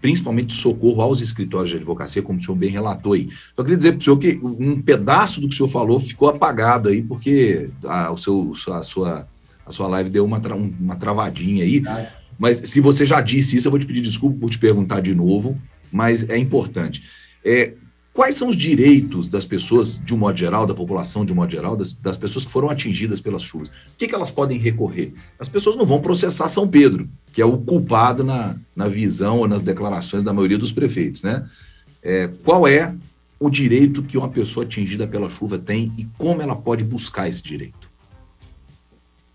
principalmente socorro aos escritórios de advocacia, como o senhor bem relatou aí. Só queria dizer para o senhor que um pedaço do que o senhor falou ficou apagado aí, porque a sua live deu uma travadinha aí, mas se você já disse isso, eu vou te pedir desculpa por te perguntar de novo, mas é importante. Quais são os direitos das pessoas, de um modo geral, da população de um modo geral, das pessoas que foram atingidas pelas chuvas? O que elas podem recorrer? As pessoas não vão processar São Pedro, que é o culpado na visão ou nas declarações da maioria dos prefeitos, né? Qual é o direito que uma pessoa atingida pela chuva tem e como ela pode buscar esse direito?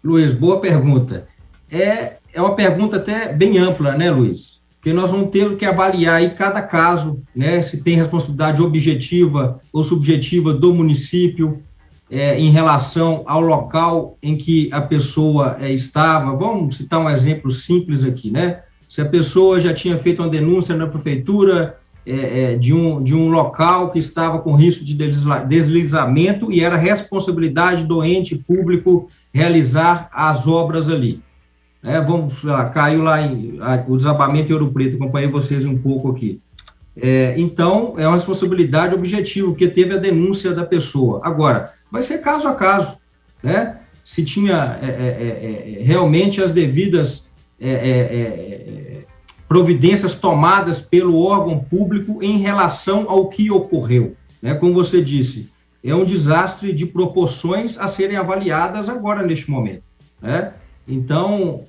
Luiz, boa pergunta. É uma pergunta até bem ampla, né, Luiz? Porque nós vamos ter que avaliar aí cada caso, né, se tem responsabilidade objetiva ou subjetiva do município em relação ao local em que a pessoa estava. Vamos citar um exemplo simples aqui, né? Se a pessoa já tinha feito uma denúncia na prefeitura de um local que estava com risco de deslizamento e era responsabilidade do ente público realizar as obras ali. Vamos lá, caiu lá o desabamento em Ouro Preto, acompanhei vocês um pouco aqui. Então, é uma responsabilidade objetiva, porque teve a denúncia da pessoa. Agora, vai ser caso a caso, né? Se tinha realmente as devidas providências tomadas pelo órgão público em relação ao que ocorreu, né? Como você disse, é um desastre de proporções a serem avaliadas agora, neste momento, né? Então,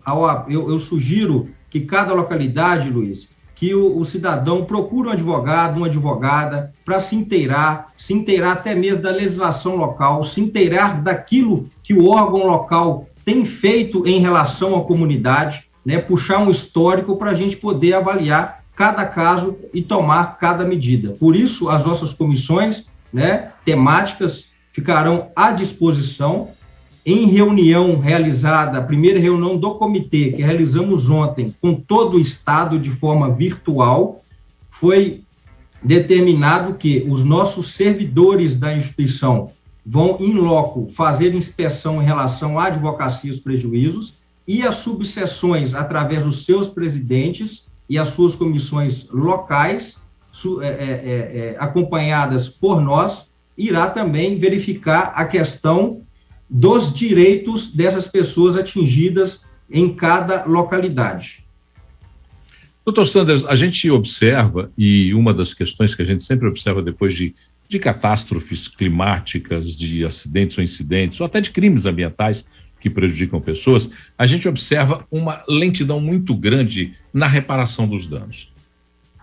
eu sugiro que cada localidade, Luiz, que o cidadão procure um advogado, uma advogada, para se inteirar até mesmo da legislação local, se inteirar daquilo que o órgão local tem feito em relação à comunidade, né, puxar um histórico para a gente poder avaliar cada caso e tomar cada medida. Por isso, as nossas comissões, né, temáticas ficarão à disposição. Em reunião realizada, a primeira reunião do comitê, que realizamos ontem, com todo o Estado de forma virtual, foi determinado que os nossos servidores da instituição vão, in loco, fazer inspeção em relação à advocacia e os prejuízos, e as subseções, através dos seus presidentes e as suas comissões locais, acompanhadas por nós, irá também verificar a questão dos direitos dessas pessoas atingidas em cada localidade. Doutor Sanders, a gente observa, e uma das questões que a gente sempre observa depois de catástrofes climáticas, de acidentes ou incidentes, ou até de crimes ambientais que prejudicam pessoas, a gente observa uma lentidão muito grande na reparação dos danos.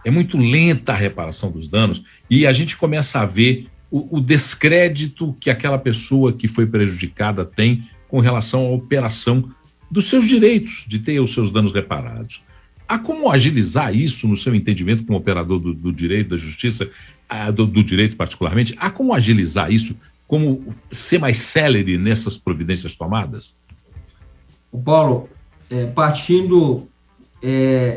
É muito lenta a reparação dos danos e a gente começa a ver o descrédito que aquela pessoa que foi prejudicada tem com relação à operação dos seus direitos de ter os seus danos reparados. Há como agilizar isso no seu entendimento como operador do direito, da justiça, do direito particularmente, há como agilizar isso, como ser mais célere nessas providências tomadas? O Paulo, partindo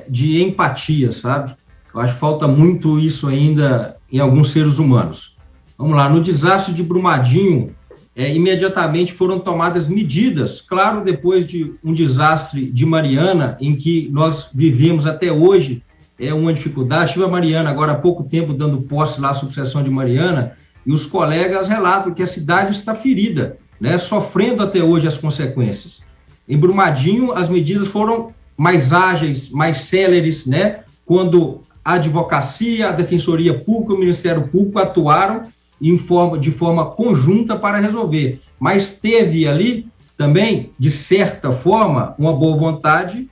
de empatia, sabe? Eu acho que falta muito isso ainda em alguns seres humanos. Vamos lá, no desastre de Brumadinho, imediatamente foram tomadas medidas, claro, depois de um desastre de Mariana, em que nós vivemos até hoje, uma dificuldade. Estive a Mariana agora há pouco tempo dando posse lá à subseção de Mariana, e os colegas relatam que a cidade está ferida, né, sofrendo até hoje as consequências. Em Brumadinho, as medidas foram mais ágeis, mais céleres, né, quando a advocacia, a Defensoria Pública, o Ministério Público atuaram de forma conjunta para resolver. Mas teve ali também, de certa forma, uma boa vontade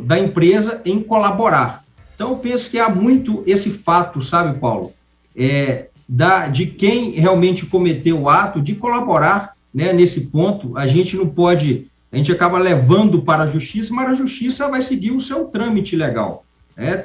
da empresa em colaborar. Então, eu penso que há muito esse fato, sabe, Paulo, de quem realmente cometeu o ato de colaborar, né, nesse ponto. A gente não pode, a gente acaba levando para a justiça, mas a justiça vai seguir o seu trâmite legal.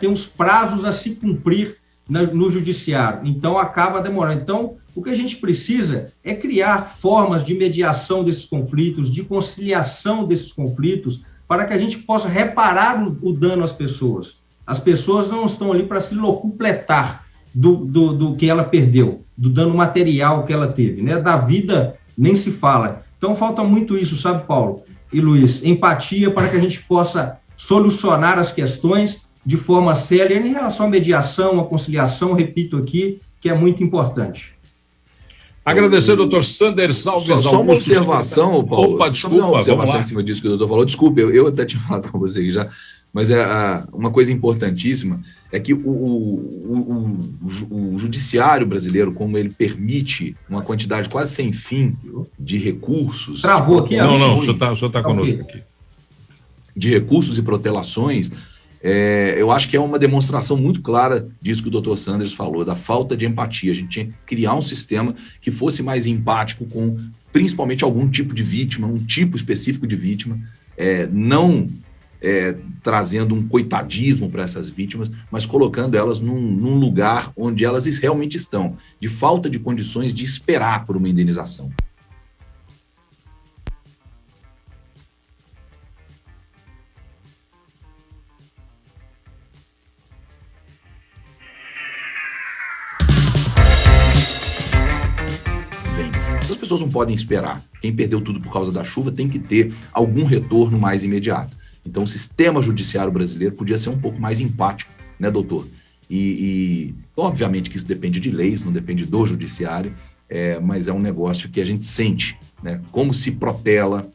Tem uns prazos a se cumprir no judiciário, então acaba demorando. Então, o que a gente precisa é criar formas de mediação desses conflitos, de conciliação desses conflitos, para que a gente possa reparar o dano às pessoas. As pessoas não estão ali para se locupletar do que ela perdeu, do dano material que ela teve, né? Da vida nem se fala. Então, falta muito isso, sabe, Paulo e Luiz? Empatia para que a gente possa solucionar as questões de forma séria em relação à mediação, à conciliação, repito aqui, que é muito importante. Agradecer ao doutor Sanders Alves Augusto. Só uma observação, Paulo. Opa, desculpa, uma observação em cima disso que o doutor falou. Desculpa, eu até tinha falado com você já, mas uma coisa importantíssima é que o judiciário brasileiro, como ele permite uma quantidade quase sem fim de recursos... Travou aqui? Não, o senhor está conosco aqui. De recursos e protelações... eu acho que é uma demonstração muito clara disso que o doutor Sanders falou, da falta de empatia. A gente tinha que criar um sistema que fosse mais empático com, principalmente, algum tipo de vítima, um tipo específico de vítima, não trazendo um coitadismo para essas vítimas, mas colocando elas num lugar onde elas realmente estão, de falta de condições de esperar por uma indenização. As pessoas não podem esperar. Quem perdeu tudo por causa da chuva tem que ter algum retorno mais imediato. Então, o sistema judiciário brasileiro podia ser um pouco mais empático, né, doutor? E obviamente que isso depende de leis, não depende do judiciário, mas é um negócio que a gente sente, né? Como se protela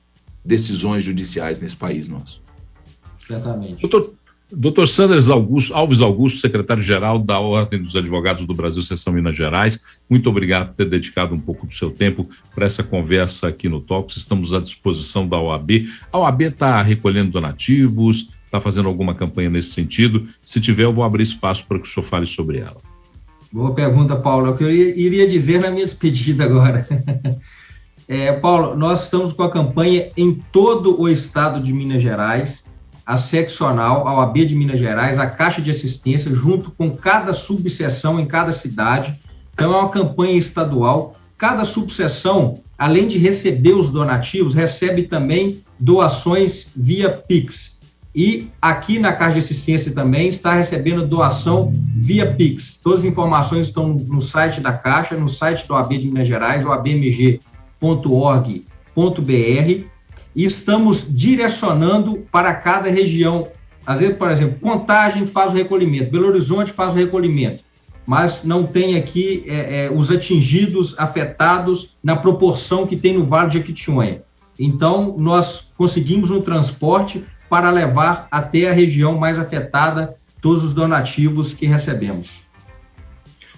decisões judiciais nesse país nosso. Exatamente. Doutor Sanders Alves Augusto, secretário-geral da Ordem dos Advogados do Brasil, Seção Minas Gerais, muito obrigado por ter dedicado um pouco do seu tempo para essa conversa aqui no Talks. Estamos à disposição da OAB. A OAB está recolhendo donativos, está fazendo alguma campanha nesse sentido? Se tiver, eu vou abrir espaço para que o senhor fale sobre ela. Boa pergunta, Paulo. É o que eu iria dizer na minha despedida agora. Paulo, nós estamos com a campanha em todo o estado de Minas Gerais, a seccional, a OAB de Minas Gerais, a Caixa de Assistência, junto com cada subseção em cada cidade. Então, é uma campanha estadual. Cada subseção, além de receber os donativos, recebe também doações via Pix. E aqui na Caixa de Assistência também está recebendo doação via Pix. Todas as informações estão no site da Caixa, no site da OAB de Minas Gerais, oabmg.org.br. E estamos direcionando para cada região. Às vezes, por exemplo, Contagem faz o recolhimento, Belo Horizonte faz o recolhimento, mas não tem aqui os atingidos, afetados, na proporção que tem no Vale de Jequitinhonha. Então, nós conseguimos um transporte para levar até a região mais afetada todos os donativos que recebemos.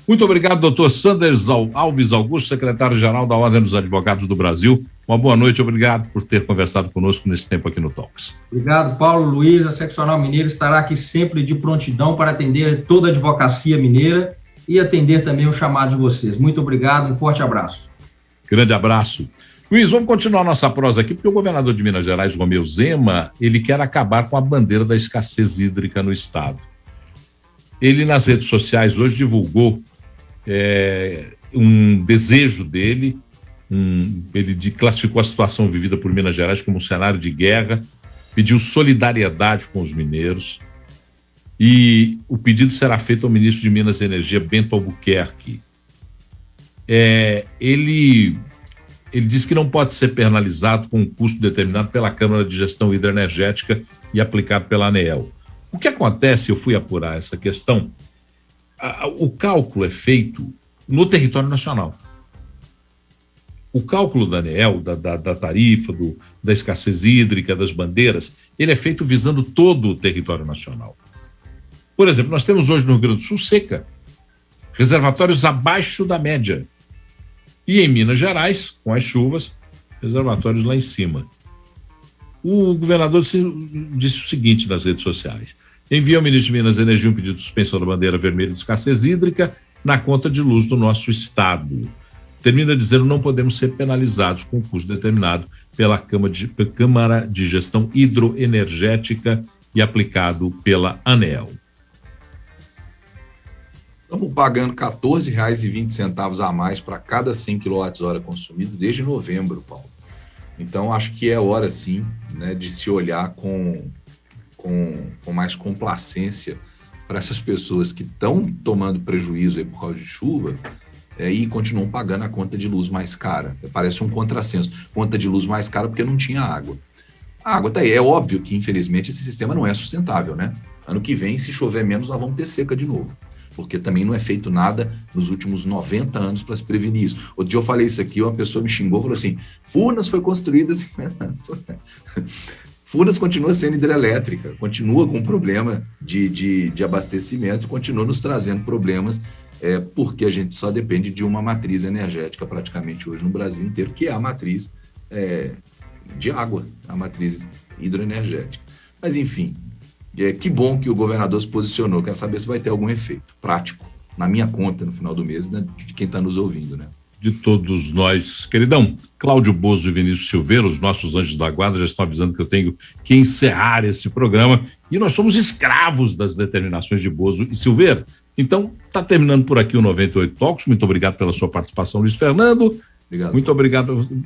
Muito obrigado, doutor Sanders Alves Augusto, secretário-geral da Ordem dos Advogados do Brasil. Uma boa noite, obrigado por ter conversado conosco nesse tempo aqui no Talks. Obrigado, Paulo. Luiz, a Seccional Mineira estará aqui sempre de prontidão para atender toda a advocacia mineira e atender também o chamado de vocês. Muito obrigado, um forte abraço. Grande abraço. Luiz, vamos continuar nossa prosa aqui, porque o governador de Minas Gerais, Romeu Zema, ele quer acabar com a bandeira da escassez hídrica no estado. Ele, nas redes sociais, hoje divulgou um desejo dele, ele classificou a situação vivida por Minas Gerais como um cenário de guerra, pediu solidariedade com os mineiros, e o pedido será feito ao ministro de Minas e Energia, Bento Albuquerque. Ele disse que não pode ser penalizado com um custo determinado pela Câmara de Gestão Hidroenergética e aplicado pela ANEEL. O que acontece, eu fui apurar essa questão, o cálculo é feito no território nacional. O cálculo da ANEEL, da tarifa, da escassez hídrica, das bandeiras, ele é feito visando todo o território nacional. Por exemplo, nós temos hoje no Rio Grande do Sul seca, reservatórios abaixo da média. E em Minas Gerais, com as chuvas, reservatórios lá em cima. O governador disse o seguinte nas redes sociais: envia ao ministro de Minas e Energia um pedido de suspensão da bandeira vermelha de escassez hídrica na conta de luz do nosso estado. Termina dizendo: não podemos ser penalizados com o custo determinado pela Câmara de Gestão Hidroenergética e aplicado pela ANEEL. Estamos pagando R$ 14,20 a mais para cada 100 kWh consumido desde novembro, Paulo. Então, acho que é hora, sim, né, de se olhar com mais complacência para essas pessoas que estão tomando prejuízo aí por causa de chuva e continuam pagando a conta de luz mais cara. Parece um contrassenso. Conta de luz mais cara porque não tinha água. A água está aí. É óbvio que, infelizmente, esse sistema não é sustentável, né? Ano que vem, se chover menos, nós vamos ter seca de novo. Porque também não é feito nada nos últimos 90 anos para se prevenir isso. Outro dia eu falei isso aqui, uma pessoa me xingou, falou assim: Furnas foi construída há 50 anos. Furnas continua sendo hidrelétrica, continua com problema de abastecimento, continua nos trazendo problemas, porque a gente só depende de uma matriz energética praticamente hoje no Brasil inteiro, que é a matriz de água, a matriz hidroenergética. Mas, enfim, que bom que o governador se posicionou. Quero saber se vai ter algum efeito prático na minha conta no final do mês, né, de quem está nos ouvindo, né? De todos nós. Queridão, Cláudio Bozo e Vinícius Silveira, os nossos anjos da guarda, já estão avisando que eu tenho que encerrar esse programa, e nós somos escravos das determinações de Bozo e Silveira. Então, está terminando por aqui o 98 Talks. Muito obrigado pela sua participação, Luiz Fernando. Obrigado.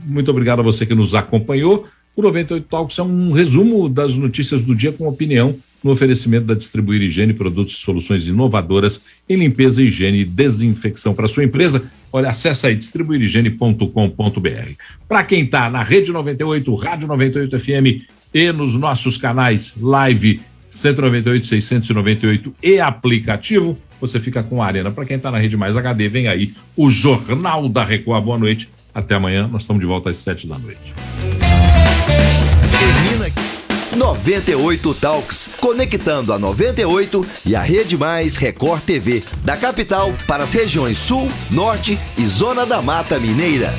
Muito obrigado a você que nos acompanhou. O 98 Talks é um resumo das notícias do dia com opinião, no oferecimento da Distribuir Higiene, produtos e soluções inovadoras em limpeza, higiene e desinfecção para sua empresa. Olha, acessa aí distribuirhigiene.com.br. Para quem está na Rede 98, Rádio 98 FM e nos nossos canais Live 198, 698 e aplicativo, você fica com a Arena. Para quem está na Rede Mais HD, vem aí o Jornal da Record. Boa noite. Até amanhã. Nós estamos de volta às 7 da noite. Termina aqui 98 Talks, conectando a 98 e a Rede Mais Record TV, da capital para as regiões Sul, Norte e Zona da Mata Mineira.